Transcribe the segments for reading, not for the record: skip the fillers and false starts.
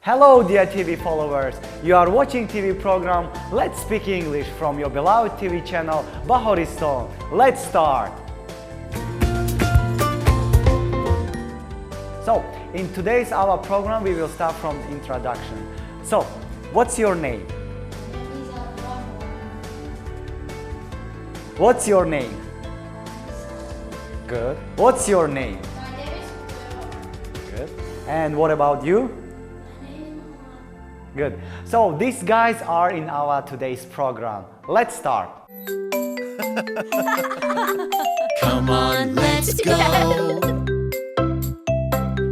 Hello dear TV followers, you are watching TV program Let's Speak English from your beloved TV channel Zimiston. Let's start! So, in today's our program we will start from introduction. So, what's your name? What's your name? Good. What's your name? My name is Good. And what about you? Good. So these guys are in our today's program. Let's start. Come on, let's go.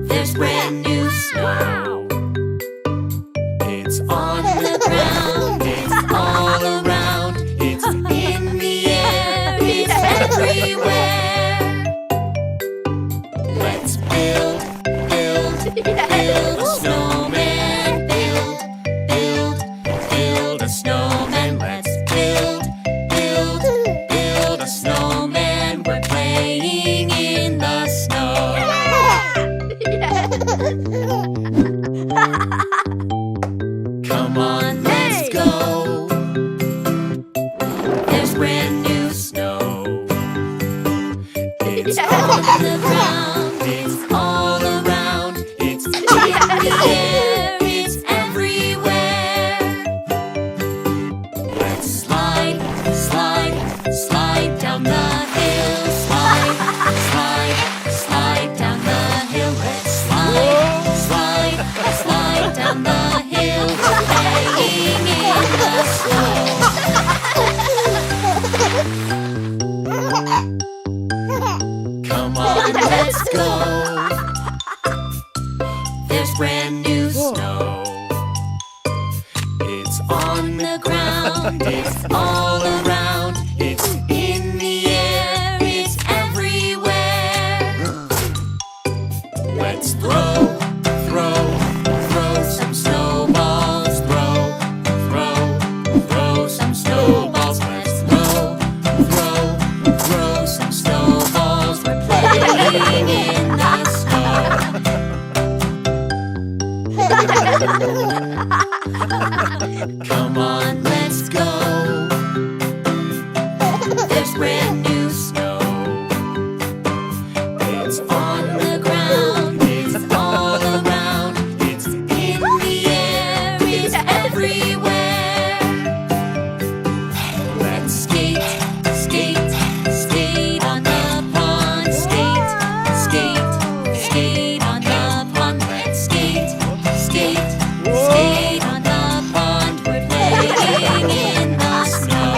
There's brand new snow. It's on the ground, it's all around, it's in the air, it's everywhere. Let's build a snowman. Build a snowman. Let's build a snowman. We're playing in the snow. Come on, let's go. There's brand new snow. It's on the ground, it's all around, it's in the air, it's everywhere. Let's slide down the hill. Slide down the hill. Let's slide down the hill. Playing in the snow. Come on, let's go. There's brand new snow. It's on the ground, it's all around, it's in the air, it's everywhere. Let's throw some snowballs. Throw some snowballs. Let's throw some snowballs. We're playing in the snow. Come on, let's go. There's brand new snow. It's on the ground, it's all around, it's in the air, it's everywhere. Let's skate on the pond. Skate on the pond. Let's skate on the pond. We're playing in the snow.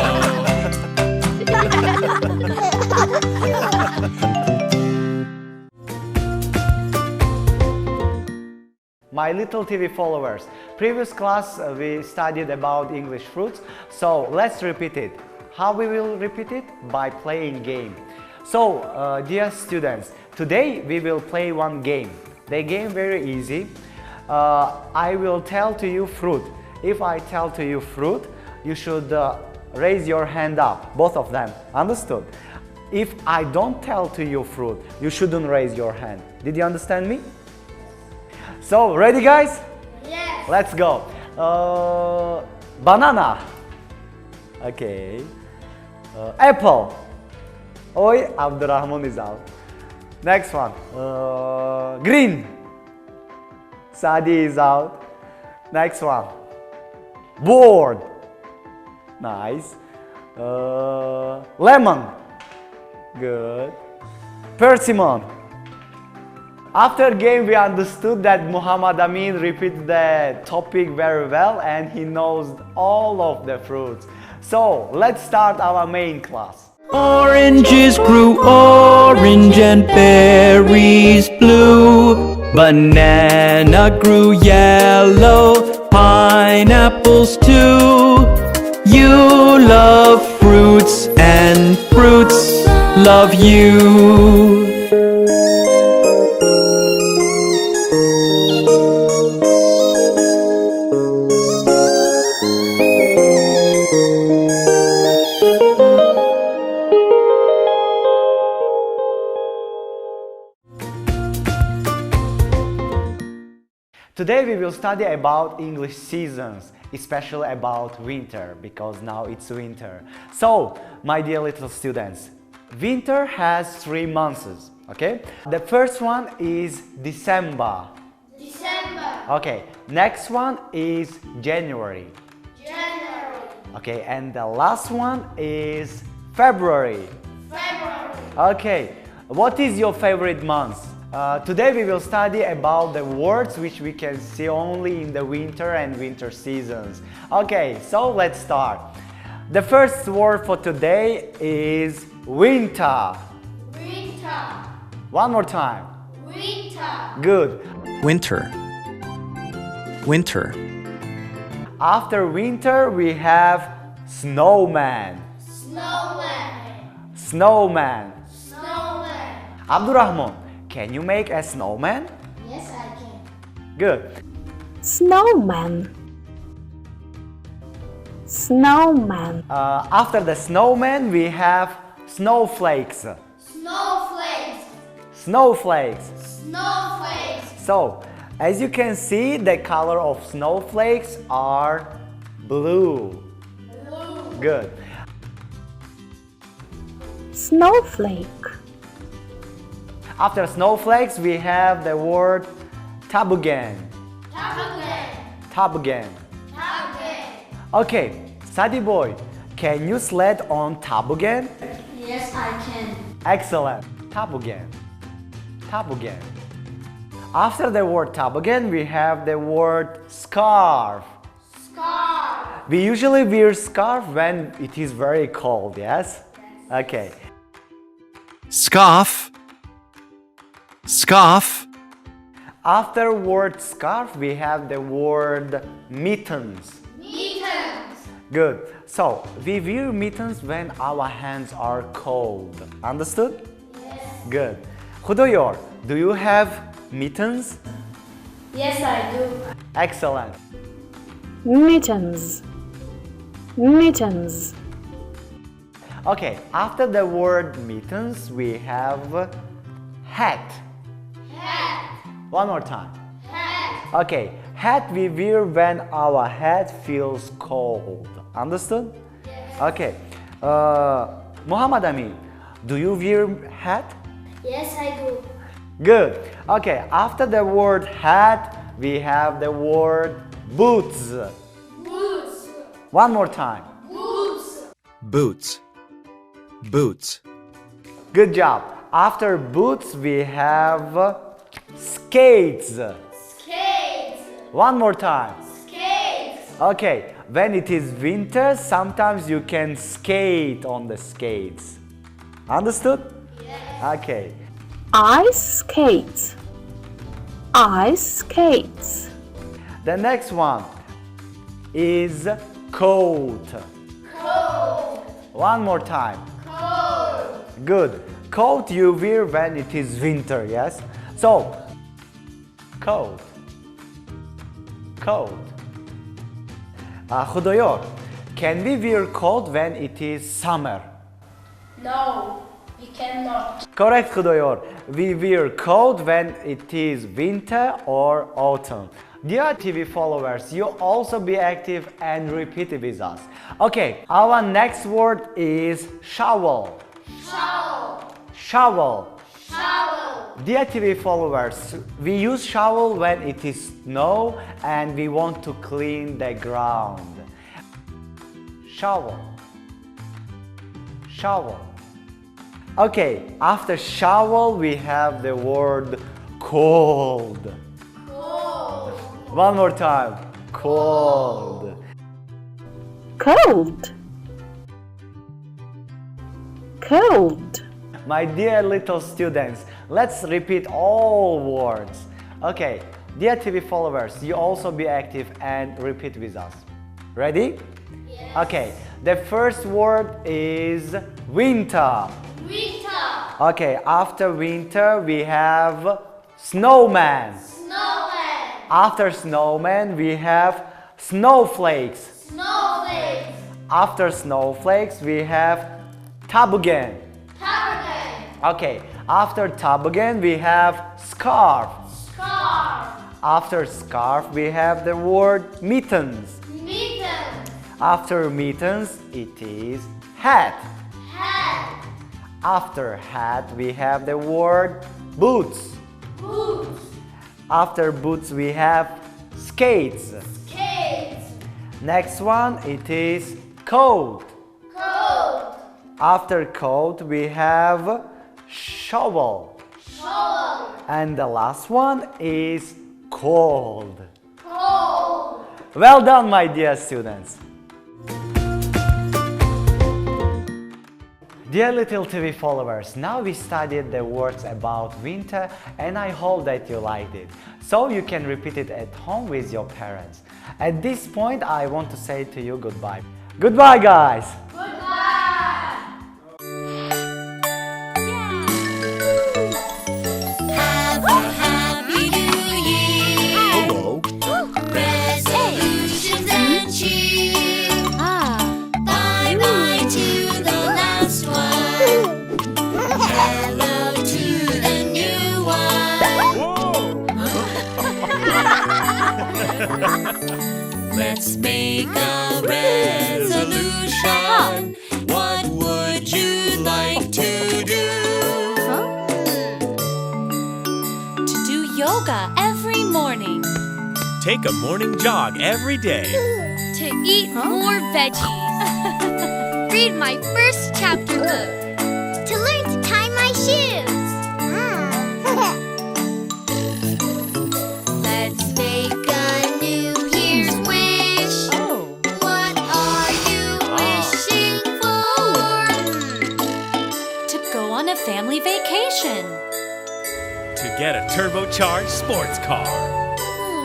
My little TV followers, previous class we studied about English fruits, so let's repeat it. How we will repeat it? By playing game. So, dear students, today we will play one game. The game very easy. I will tell to you fruit. If I tell to you fruit, you should raise your hand up, both of them. Understood? If I don't tell to you fruit, you shouldn't raise your hand. Did you understand me? So, ready guys? Yes. Let's go. Banana. Okay. Apple. Oi, Abdurrahman is out. Next one. Green. Sadi is out. Next one. Board. Nice. Lemon. Good. Persimmon. After game we understood that Muhammad Amin repeats the topic very well and he knows all of the fruits. So let's start our main class. Oranges grew orange and berries blue. Banana grew yellow, pineapples too. You love fruits and fruits love you. Today we will study about English seasons, especially about winter, because now it's winter. So, my dear little students, winter has 3 months, okay? The first one is December. December. Okay, next one is January. January. Okay, and the last one is February. February. Okay, what is your favorite month? Today we will study about the words which we can see only in the winter and winter seasons. Okay, so let's start. The first word for today is winter. Winter. One more time. Winter. Good. Winter. Winter. After winter we have snowman. Snowman. Snowman. Snowman. Abdurrahman, can you make a snowman? Yes, I can. Good. Snowman. Snowman. After the snowman we have snowflakes. Snowflakes. Snowflakes. Snowflakes. So, as you can see, the color of snowflakes are blue. Blue. Good. Snowflake. After snowflakes, we have the word toboggan. Toboggan. Toboggan. Toboggan. Okay, study boy, can you sled on toboggan? Yes, I can. Excellent. Toboggan. Toboggan. After the word toboggan, we have the word scarf. Scarf. We usually wear scarf when it is very cold, yes? Okay. Scarf. Scarf. After word scarf, we have the word mittens. Mittens. Good. So, we wear mittens when our hands are cold. Understood? Yes. Good. Khudoyor, do you have mittens? Yes, I do. Excellent. Mittens. Mittens. Okay, after the word mittens, we have hat. Hat. One more time. Hat. Okay, hat we wear when our head feels cold. Understood? Yes. Okay. Muhammad Amin, do you wear hat? Yes, I do. Good. Okay, after the word hat, we have the word boots. Boots. One more time. Boots. Boots. Boots. Good job. After boots, we have skates. Skates. One more time. Skates. Okay, when it is winter, sometimes you can skate on the skates. Understood? Yes. Okay. Ice skates. Ice skates. The next one is coat. Coat. One more time. Coat. Good. Coat you wear when it is winter, yes? So, coat. Coat. Khudoyor, can we wear coat when it is summer? No, we cannot. Correct, Khudoyor. We wear coat when it is winter or autumn. Dear TV followers, you also be active and repeat it with us. Okay, our next word is shovel. Shovel. Shovel. Shovel. Dear TV followers, we use shovel when it is snow and we want to clean the ground. Shovel. Shovel. Okay, after shovel we have the word cold. Cold. One more time. Cold. Cold. Cold. My dear little students, let's repeat all words. Okay, dear TV followers, you also be active and repeat with us. Ready? Yes. Okay, the first word is winter. Winter. Okay, after winter we have snowman. Snowman. After snowman we have snowflakes. Snowflakes. After snowflakes we have toboggan. Toboggan. Okay, after toboggan we have scarf. Scarf. After scarf, we have the word mittens. Mittens. After mittens, it is hat. Hat. After hat, we have the word boots. Boots. After boots, we have skates. Skates. Next one, it is coat. Coat. After coat, we have shovel. Shovel. And the last one is cold. Cold. Well done, my dear students. Dear little TV followers, now we studied the words about winter and I hope that you liked it. So you can repeat it at home with your parents. At this point, I want to say to you goodbye. Goodbye, guys! Goodbye. Have a happy new year. Hello. Resolutions and cheer. Bye bye to the last one. Hello to the new one. Let's make a resolution. What would you like to do? To do yoga every morning. Take a morning jog every day. To eat more veggies. Read my first chapter book. To learn to tie my shoes. Let's make a New Year's wish. What are you wishing for? To go on a family vacation. To get a turbocharged sports car.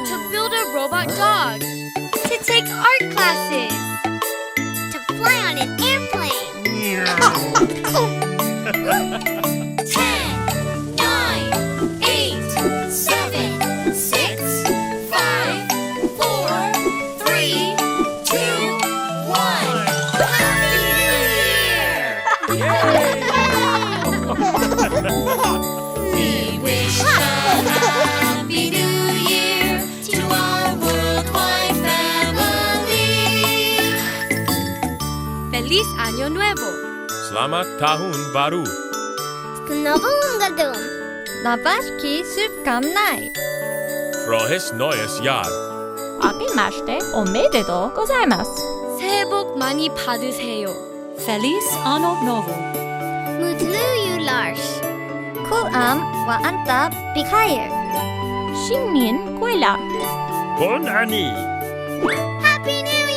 To build a robot dog. To take art classes. To fly on an airplane. 10, 9, 8, 7, 6, 5, 4, 3, 2, 1. Happy New Year! We wish a Happy New Year to our worldwide family. Feliz Año Nuevo. Selamat Tahun Baru. Z nowym godą. Na ważki szybkamnaj. Frohes Neues Jahr. 아낌마시테 오메데도 고자이마스. 새해 복 많이 받으세요. Feliz Ano Novo. Mutlu Lars. 쿨암 와 안따 비카일. 신년 꿀라. Bon Ani. Happy New